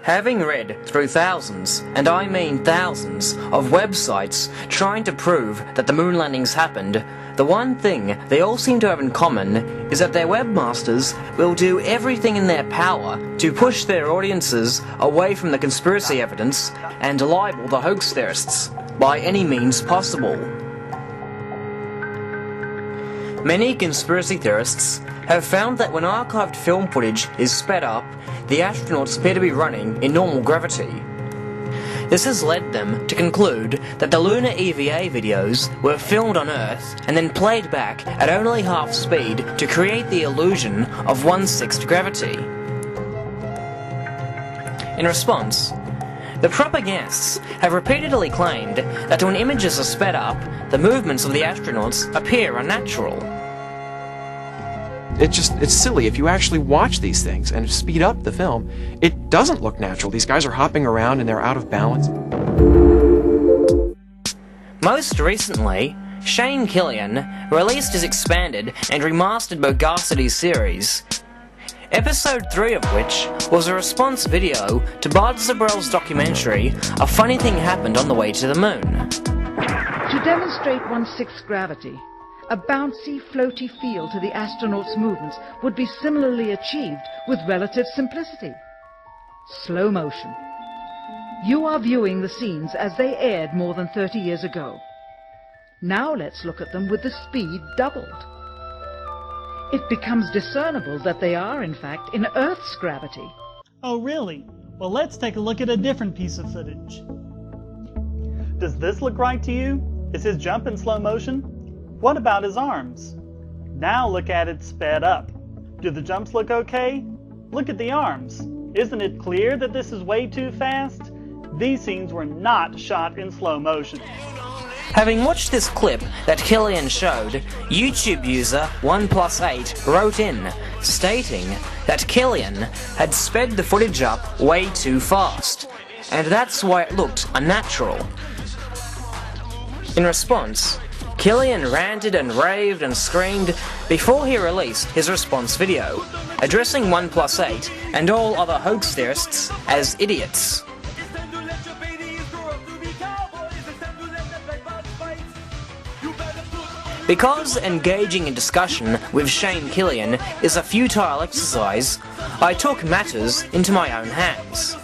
Having read through thousands, and I mean thousands, of websites trying to prove that the moon landings happened, the one thing they all seem to have in common is that their webmasters will do everything in their power to push their audiences away from the conspiracy evidence and libel the hoax theorists by any means possible. Many conspiracy theorists have found that when archived film footage is sped up, the astronauts appear to be running in normal gravity. This has led them to conclude that the lunar EVA videos were filmed on Earth and then played back at only half speed to create the illusion of 1/6 gravity. In response, the propagandists have repeatedly claimed that when images are sped up, the movements of the astronauts appear unnatural. It's silly. If you actually watch these things and speed up the film, it doesn't look natural. These guys are hopping around and they're out of balance. Most recently, Shane Killian released his expanded and remastered Bogosity series, episode 3 of which was a response video to Bart Zabrell's documentary A Funny Thing Happened on the Way to the Moon. To demonstrate 1/6 gravity, a bouncy, floaty feel to the astronauts' movements would be similarly achieved with relative simplicity. Slow motion. You are viewing the scenes as they aired more than 30 years ago. Now let's look at them with the speed doubled. It becomes discernible that they are, in fact, in Earth's gravity. Oh, really? Well, let's take a look at a different piece of footage. Does this look right to you? Is his jump in slow motion? What about his arms? Now look at it sped up. Do the jumps look okay? Look at the arms. Isn't it clear that this is way too fast? These scenes were not shot in slow motion. Having watched this clip that Killian showed, YouTube user 1+8 wrote in, stating that Killian had sped the footage up way too fast, and that's why it looked unnatural. In response, Killian ranted and raved and screamed before he released his response video, addressing 1+8 and all other hoax theorists as idiots. Because engaging in discussion with Shane Killian is a futile exercise, I took matters into my own hands.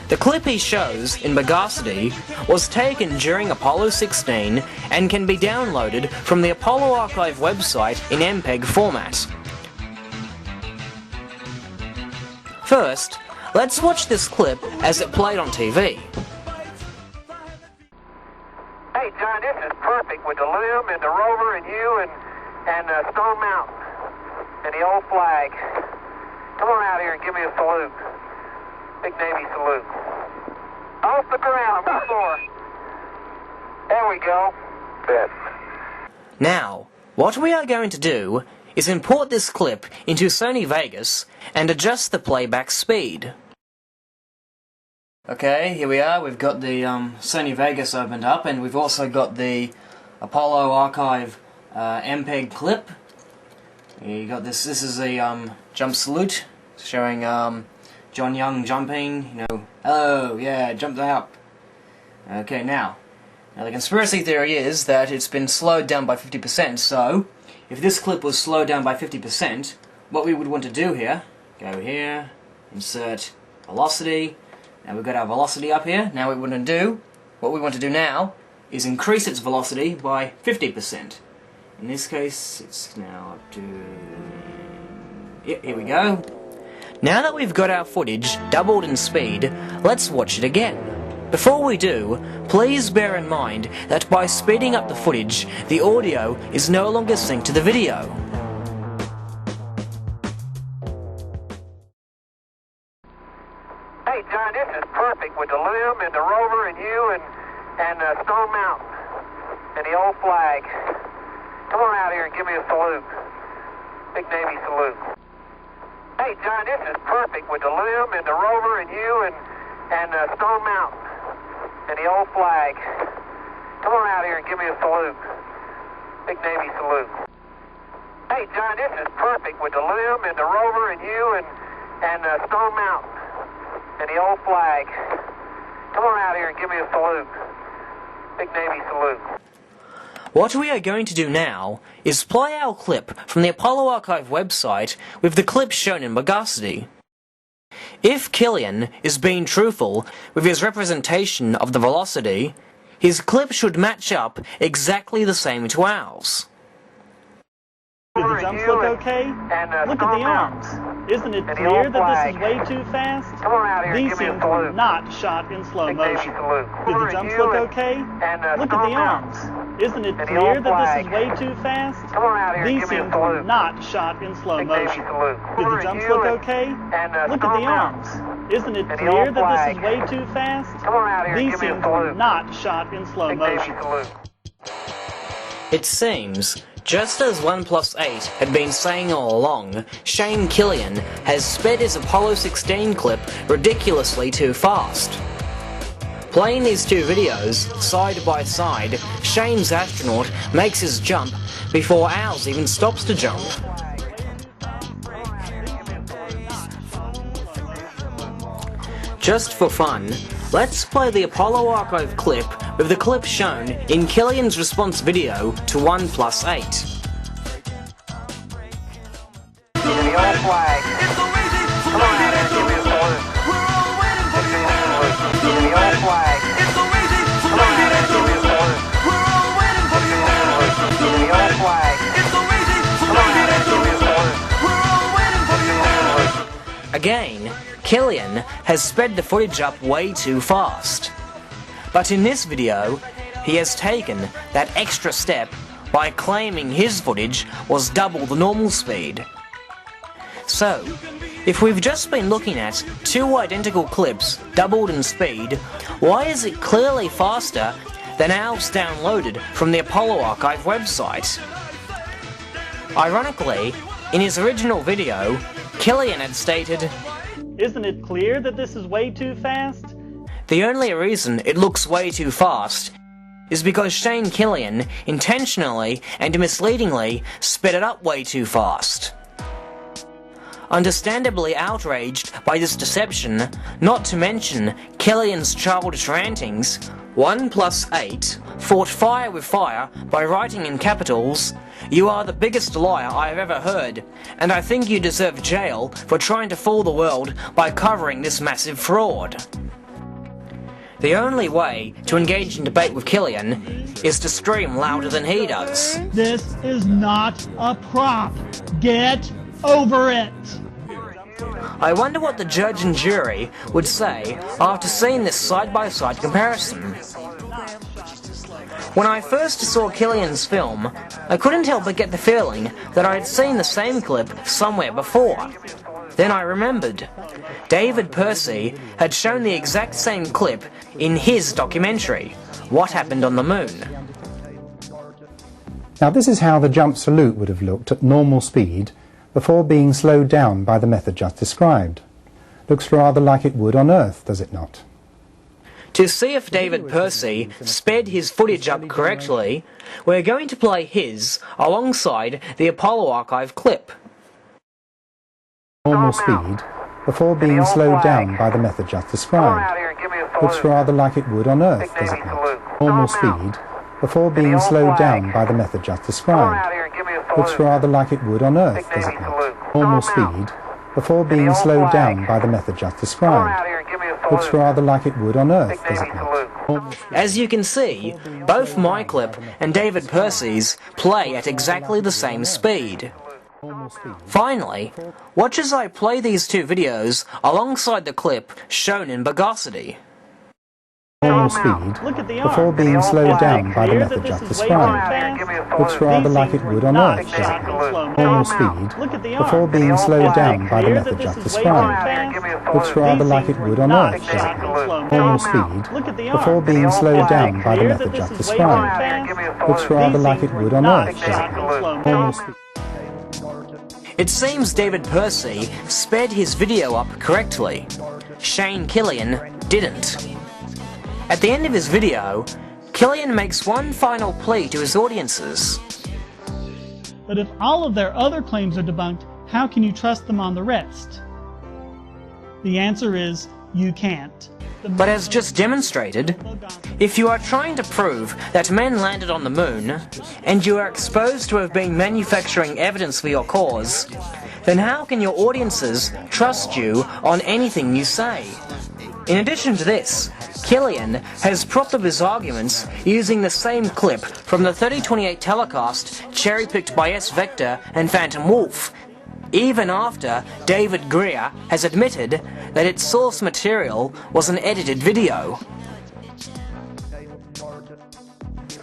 The clip he shows in Bogosity was taken during Apollo 16 and can be downloaded from the Apollo Archive website in MPEG format. First, let's watch this clip as it played on TV. Hey John, this is perfect with the limb and the rover and you and Stone Mountain and the old flag. Come on out here and give me a salute. Big Navy salute. Off the ground, on the floor. There we go. Good. Now, what we are going to do is import this clip into Sony Vegas and adjust the playback speed. Okay, here we are. We've got the Sony Vegas opened up, and we've also got the Apollo Archive MPEG clip. You got this. This is a jump salute showing John Young jumping, you know, oh yeah, jumped up. Okay, now the conspiracy theory is that it's been slowed down by 50%, so if this clip was slowed down by 50%, what we would want to do here, go here, insert velocity, now we've got our velocity up here, now what we want to do now is increase its velocity by 50%. In this case, it's now up to, yeah, here we go. Now that we've got our footage doubled in speed, let's watch it again. Before we do, please bear in mind that by speeding up the footage, the audio is no longer synced to the video. Hey John, this is perfect with the limb and the rover and you and Stone Mountain and the old flag. Come on out here and give me a salute. Big Navy salute. Hey John, this is perfect with the limb and the rover and you and Stone Mountain and the old flag. Come on out here and give me a salute. Big Navy salute. Hey John, this is perfect with the limb and the rover and you and Stone Mountain and the old flag. Come on out here and give me a salute. Big Navy salute. What we are going to do now is play our clip from the Apollo Archive website with the clip shown in Bogosity. If Killian is being truthful with his representation of the velocity, his clip should match up exactly the same to ours. Did the jumps look okay? Look at the arms. Isn't it clear that this is way too fast? Come on out here and These give me a scenes were salute. not shot in slow Big Navy motion. salute. Did the jumps look okay? Look at the arms. Isn't it clear that this is way too fast? Come on out here and These give me a scenes were salute. not shot in slow Big Navy motion. salute. Did the jumps look okay? Look at the arms. Isn't it clear that this is way too fast? Come on out here and These give me a scenes were salute. not shot in slow Big Navy motion. salute. It seems, just as 1+8 had been saying all along, Shane Killian has sped his Apollo 16 clip ridiculously too fast. Playing these two videos, side by side, Shane's astronaut makes his jump before ours even stops to jump. Just for fun, let's play the Apollo Archive clip with the clip shown in Killian's response video to 1+8. The old flag. Come on out here and give me a salute. Big Navy salute. The old flag. Come on out here and give me a salute. Big Navy salute. The old flag. Come on out here and give me a salute. Big Navy salute. Again, Killian has sped the footage up way too fast. But in this video, he has taken that extra step by claiming his footage was double the normal speed. So, if we've just been looking at two identical clips doubled in speed, why is it clearly faster than ours downloaded from the Apollo Archive website? Ironically, in his original video, Killian had stated, Isn't it clear that this is way too fast? the only reason it looks way too fast is because Shane Killian intentionally and misleadingly sped it up way too fast. Understandably outraged by this deception, not to mention Killian's childish rantings, 1+8 fought fire with fire by writing in capitals, "You are the biggest liar I have ever heard, and I think you deserve jail for trying to fool the world by covering this massive fraud." The only way to engage in debate with Killian is to scream louder than he does. This is not a prop. Get over it. I wonder what the judge and jury would say after seeing this side-by-side comparison. When I first saw Killian's film, I couldn't help but get the feeling that I had seen the same clip somewhere before. Then I remembered. David Percy had shown the exact same clip in his documentary, What Happened on the Moon. Now this is how the jump salute would have looked at normal speed before being slowed down by the method just described. Looks rather like it would on Earth, does it not? To see if David Percy sped his footage up correctly, we're going to play his alongside the Apollo Archive clip. Normal speed before being slowed down by the method just described. Looks rather like it would on Earth, does it not? Normal speed before being slowed down by the method just described. Looks rather like it would on Earth, does it not? Normal speed before being slowed down by the method just described. Looks rather like it would on Earth, does it not? As you can see, both my clip and David Percy's play at exactly the same speed. Finally, watch as I play these two videos alongside the clip shown in Bogosity. Normal speed before being slowed down by the method just described. Looks rather like it would on Earth, does it not? Normal speed before being slowed down by the method just described. Looks rather like it would on Earth, does it not? Normal speed before being slowed down by the method just described. Looks rather like it would on Earth, does it not? Normal speed. It seems David Percy sped his video up correctly. Shane Killian didn't. At the end of his video, Killian makes one final plea to his audiences. But if all of their other claims are debunked, how can you trust them on the rest? The answer is, You can't. But as just demonstrated, if you are trying to prove that men landed on the moon, and you are exposed to have been manufacturing evidence for your cause, then how can your audiences trust you on anything you say? In addition to this, Killian has propped up his arguments using the same clip from the 3028 telecast cherry-picked by Svector and Phantom Wolf, even after David Greer has admitted that its source material was an edited video.